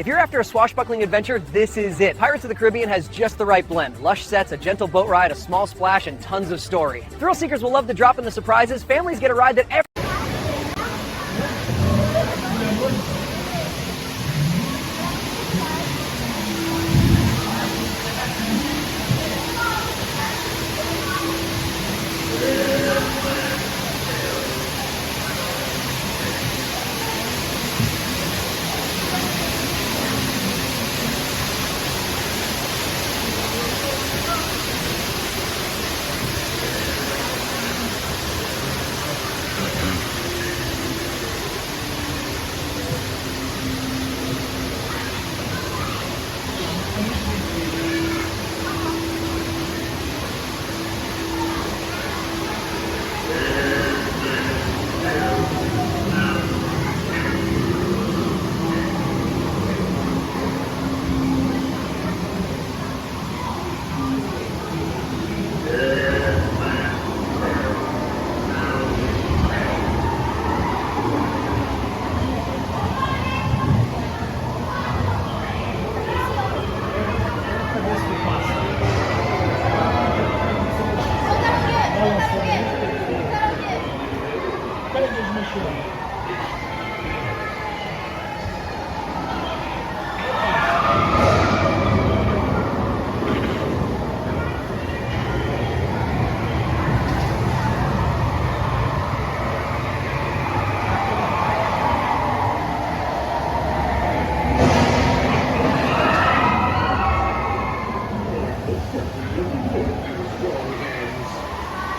If you're after a swashbuckling adventure, this is it. Pirates of the Caribbean has just the right blend. Lush sets, a gentle boat ride, a small splash, and tons of story. Thrill seekers will love the drop in the surprises. Families get a ride that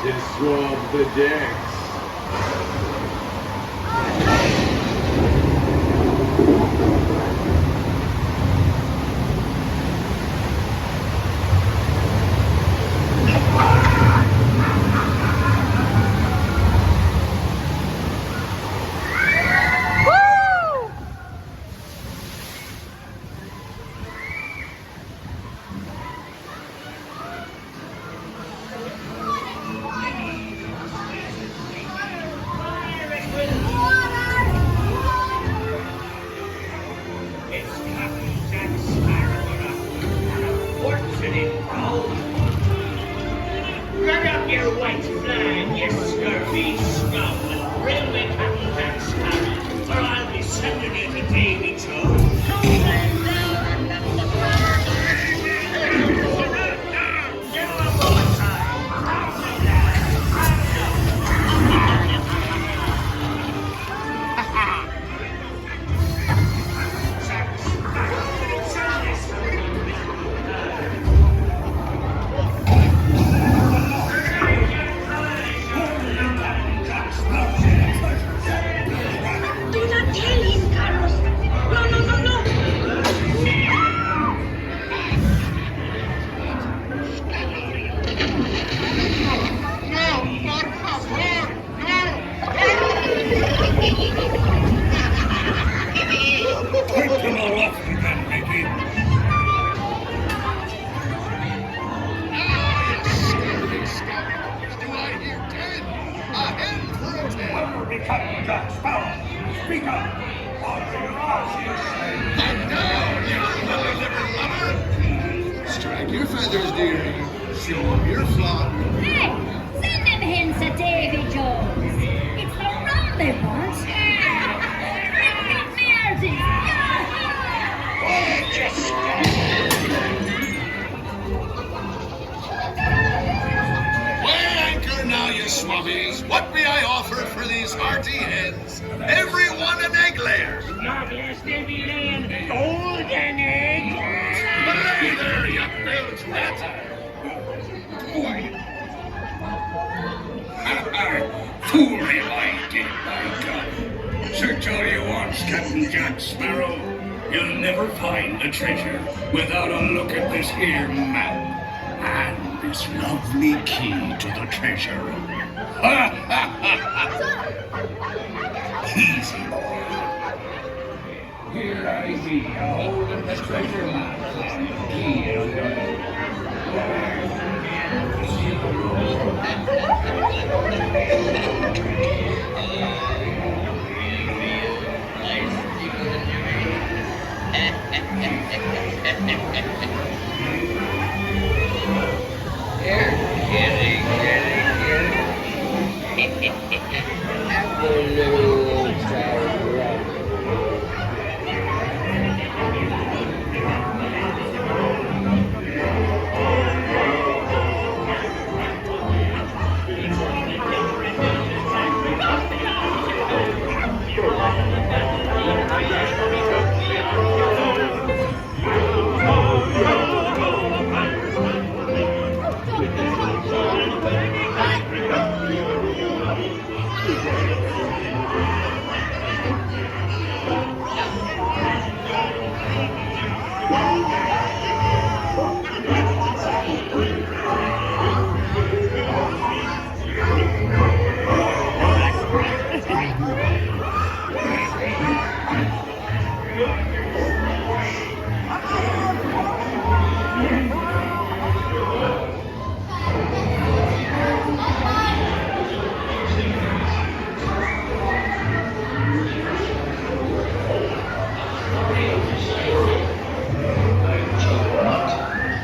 Disrobe the decks. Strike your feathers, dearie. Show 'em your flock. Hey, send them hints to Davy Jones. It's the rum they want. Bring them narratives. Weigh anchor now, you swabbies. What may I offer for these hearty heads? Every one an egg layer. Not less than be laying golden eggs. Belay there, you bilge rat. Fool him I did, by God. Sir told you once, Captain Jack Sparrow, you'll never find the treasure without a look at this here map and this lovely key to the treasure room. Easy, boy. Here I be, holding the treasure map and the key under it. Here, kitty, kitty, kitty. Have a little sour rub.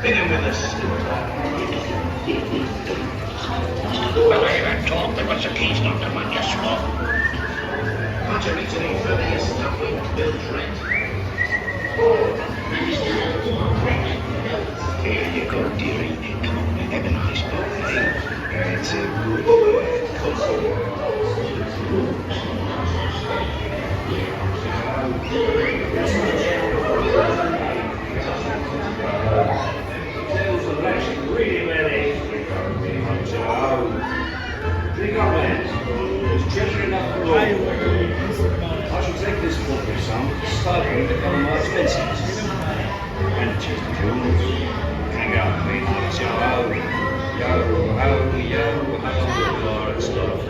Begin with us. Well, I haven't talked, but what's the case, Dr. Manchester? Would you reach any further? Yes, nothing. Bill Trent. Here you go, dearie. Come on, have a nice birthday. That's a good word. Really, really. Drink up, man. There's treasure enough for all. I shall take this book with some, starting to cover my expenses. And the cheese jewels. Hang out, mate. Yo, ho, yo, ho, yo, ho, and stuff.